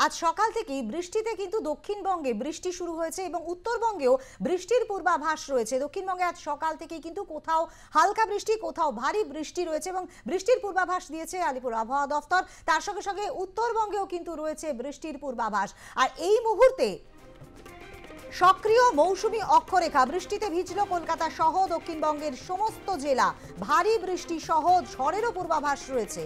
আজ সকাল থেকেই বৃষ্টিতে কিন্তু দক্ষিণবঙ্গে বৃষ্টি শুরু হয়েছে এবং উত্তরবঙ্গেও বৃষ্টির পূর্বাভাস রয়েছে। দক্ষিণবঙ্গে আজ সকাল থেকেই কিন্তু কোথাও হালকা বৃষ্টি, কোথাও ভারী বৃষ্টি রয়েছে এবং বৃষ্টির পূর্বাভাস দিয়েছে আলিপুর আবহাওয়া দফতর। তার সঙ্গে সঙ্গে উত্তরবঙ্গেও কিন্তু রয়েছে বৃষ্টির পূর্বাভাস। আর এই মুহূর্তে সক্রিয় মৌসুমী অক্ষরেখা, বৃষ্টিতে ভিজল কলকাতা সহ দক্ষিণবঙ্গের সমস্ত জেলা। ভারী বৃষ্টি সহ ঝড়েরও পূর্বাভাস রয়েছে।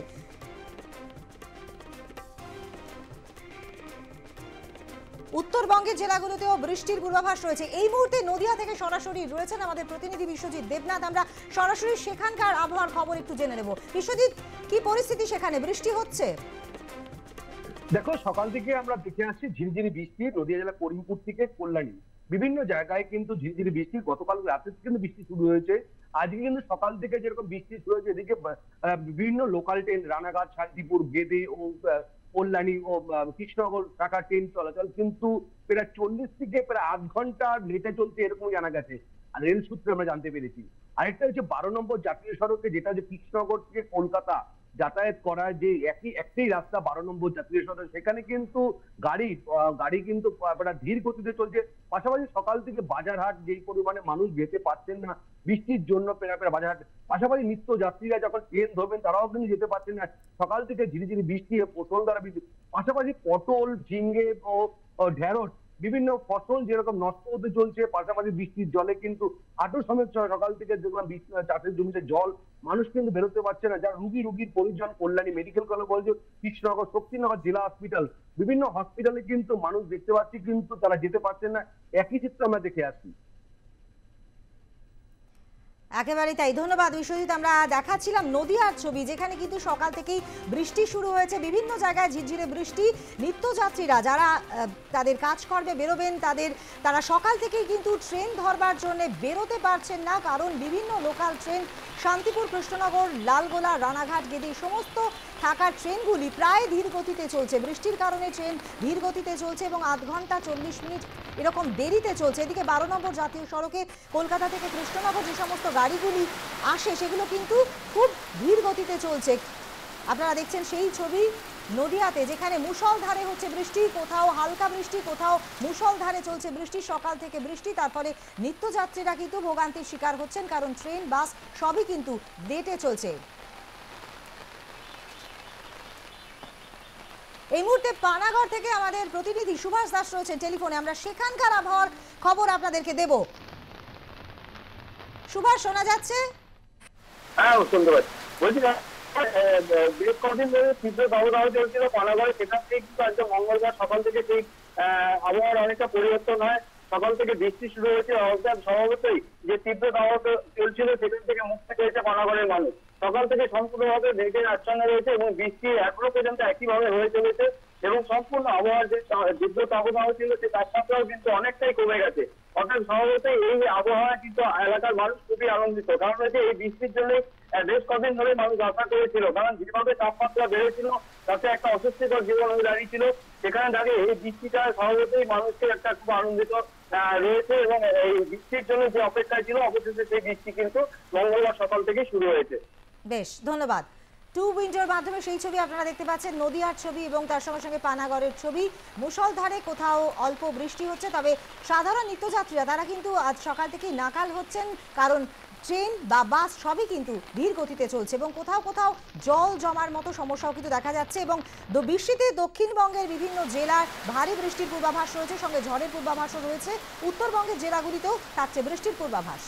উত্তরবঙ্গের জেলাগুলোতেও বৃষ্টির পূর্বাভাস রয়েছে। এই মুহূর্তে নদিয়া থেকে সরাসরি রয়েছেন আমাদের প্রতিনিধি বিশ্বজিৎ দেবনাথ। আমরা সরাসরি সেখানকার আবহাওয়ার খবর একটু জেনে নেব। বিশ্বজিৎ, কি পরিস্থিতি সেখানে? বৃষ্টি হচ্ছে? দেখো, সকাল থেকে আমরা দেখে আসছি ঝিরিঝিরি বৃষ্টি। নদিয়া জেলা করিমপুর থেকে কল্যাণী বিভিন্ন জায়গায় কিন্তু ঝিরিঝিরি বৃষ্টি। গতকাল রাতে থেকে কিন্তু বৃষ্টি শুরু হয়েছে। আজকে কিন্তু সকাল থেকে যেরকম বৃষ্টি শুরু হয়েছে, এদিকে বিভিন্ন লোকাল ট্রেন রানাঘাট, শান্তিপুর, গেদে ও কল্যাণী ও কৃষ্ণনগর শাখা ট্রেন চলাচল কিন্তু প্রায় 40 থেকে প্রায় আধ ঘন্টা লেটে চলছে, এরকম জানা গেছে। আর রেল সূত্রে আমরা জানতে পেরেছি। আরেকটা হচ্ছে 12 নম্বর জাতীয় সড়কে, যেটা হচ্ছে কৃষ্ণনগর থেকে কলকাতা যাতায়াত করা, যে একটাই রাস্তা 12 নম্বর জাতীয় সড়ক, সেখানে কিন্তু গাড়ি কিন্তু ধীর গতিতে চলছে। পাশাপাশি সকাল থেকে বাজারহাট যেই পরিমাণে মানুষ যেতে পারছেন না বৃষ্টির জন্য, বাজারহাট, পাশাপাশি নিত্য যাত্রীরা যখন ট্রেন ধরবেন তারাও কিন্তু যেতে পারছেন না। সকাল থেকে ঝিরিঝিরি বৃষ্টি, পটল দ্বারা বৃষ্টি, পাশাপাশি পটল, ঝিঙ্গে ও ঢেঁড়স বিভিন্ন ফসল যেরকম নষ্ট হতে চলছে। পাশাপাশি বৃষ্টির জলে কিন্তু হাঁটু সমেত সকাল থেকে দেখলাম চাষের জমিতে জল, মানুষ কিন্তু বেরোতে পারছে না। যারা রুগীর পরিজন কল্যাণী মেডিকেল কলেজ বলছে, কৃষ্ণনগর, শক্তিনগর জেলা হসপিটাল, বিভিন্ন হসপিটালে কিন্তু মানুষ দেখতে পাচ্ছি কিন্তু তারা যেতে পারছেন না। একই চিত্র আমরা দেখে আসছি। একেবারেই তাই, ধন্যবাদ বিশ্বজিৎ। আমরা দেখাচ্ছিলাম নদিয়ার ছবি, যেখানে কিন্তু সকাল থেকেই বৃষ্টি শুরু হয়েছে। বিভিন্ন জায়গায় ঝিরঝিরে বৃষ্টি। নিত্যযাত্রীরা যারা তাদের কাজকর্মে বেরোবেন তারা সকাল থেকেই কিন্তু ট্রেন ধরবার জন্য বেরোতে পারছেন না, কারণ বিভিন্ন লোকাল ট্রেন শান্তিপুর, কৃষ্ণনগর, লালগোলা, রানাঘাট, গেদি সমস্ত থাকার ট্রেনগুলি প্রায় ধীর গতিতে চলছে। বৃষ্টির কারণে ট্রেন ধীর গতিতে চলছে এবং আধ ঘন্টা 40 মিনিট এরকম দেরিতে চলছে। এদিকে 12 নম্বর জাতীয় সড়কে কলকাতা থেকে কৃষ্ণনগর যে সমস্ত গাড়িগুলি আসে সেগুলো কিন্তু খুব ধীর গতিতে চলছে। আপনারা দেখছেন সেই ছবি নদিয়াতে, যেখানে মুষলধারে হচ্ছে বৃষ্টি, কোথাও হালকা বৃষ্টি, কোথাও মুষলধারে চলছে বৃষ্টি। সকাল থেকে বৃষ্টি, তার ফলে নিত্যযাত্রীরা কিন্তু ভোগান্তির শিকার হচ্ছেন, কারণ ট্রেন, বাস সবই কিন্তু লেটে চলছে। এই মুহূর্তে পানাগড় থেকে আমাদের প্রতিনিধি সুভাষ দাস রয়েছেন টেলিফোনে। আমরা সেখানকার আবহাওয়ার খবর আপনাদেরকে দেব। সুভাষ, শোনা যাচ্ছে? হ্যাঁ, শুনতে পাচ্ছি। বলছি বেশ কদিন ধরে তীব্র দাবদাহ চলছিল পানাগড়ে, সেখান থেকে কিন্তু আজকে মঙ্গলবার সকাল থেকে সেই আবহাওয়ার অনেকটা পরিবর্তন হয়। সকাল থেকে বৃষ্টি শুরু হয়েছে। স্বভাবতই যে তীব্র দাবদাহ চলছিল সেখান থেকে মুক্তি পেয়েছে পানাগড়ের মানুষ। সকাল থেকে সম্পূর্ণভাবে মেঘের আচ্ছন্ন রয়েছে এবং বৃষ্টি এখনো পর্যন্ত একইভাবে হয়ে চলেছে এবং সম্পূর্ণ আবহাওয়ার যে তীব্র তাপদাহ ছিল সে তাপমাত্রাও কিন্তু অনেকটাই কমে গেছে। অর্থাৎ স্বভাবতই এই আবহাওয়া কিন্তু এলাকার মানুষ খুবই আনন্দিত। কারণ হচ্ছে এই বৃষ্টির জন্য বেশ কদিন ধরে মানুষ আশা করেছিল, কারণ যেভাবে তাপমাত্রা বেড়েছিল তাতে একটা অস্বস্তিকর জীবন হয়ে দাঁড়িয়েছিল। সেখানে দাঁড়িয়ে এই বৃষ্টিটা স্বভাবতই মানুষকে একটা খুব আনন্দিত রয়েছে এবং এই বৃষ্টির জন্য যে অপেক্ষায় ছিল অবশেষে সেই বৃষ্টি কিন্তু মঙ্গলবার সকাল থেকে শুরু হয়েছে। বেশ, ধন্যবাদ। টু উইন্ডোর মাধ্যমে সেই ছবি আপনারা দেখতে পাচ্ছেন, নদিয়ার ছবি এবং তার সঙ্গে সঙ্গে পানাগড়ের ছবি। মুষলধারে কোথাও অল্প বৃষ্টি হচ্ছে, তবে সাধারণ নিত্যযাত্রীরা তারা কিন্তু আজ সকাল থেকেই নাকাল হচ্ছেন, কারণ ট্রেন বা বাস সবই কিন্তু ধীর গতিতে চলছে এবং কোথাও কোথাও জল জমার মতো সমস্যাও কিন্তু দেখা যাচ্ছে। এবং বৃষ্টিতে দক্ষিণবঙ্গের বিভিন্ন জেলার ভারী বৃষ্টির পূর্বাভাস রয়েছে, সঙ্গে ঝড়ের পূর্বাভাসও রয়েছে। উত্তরবঙ্গের জেলাগুলিতেও থাকছে বৃষ্টির পূর্বাভাস।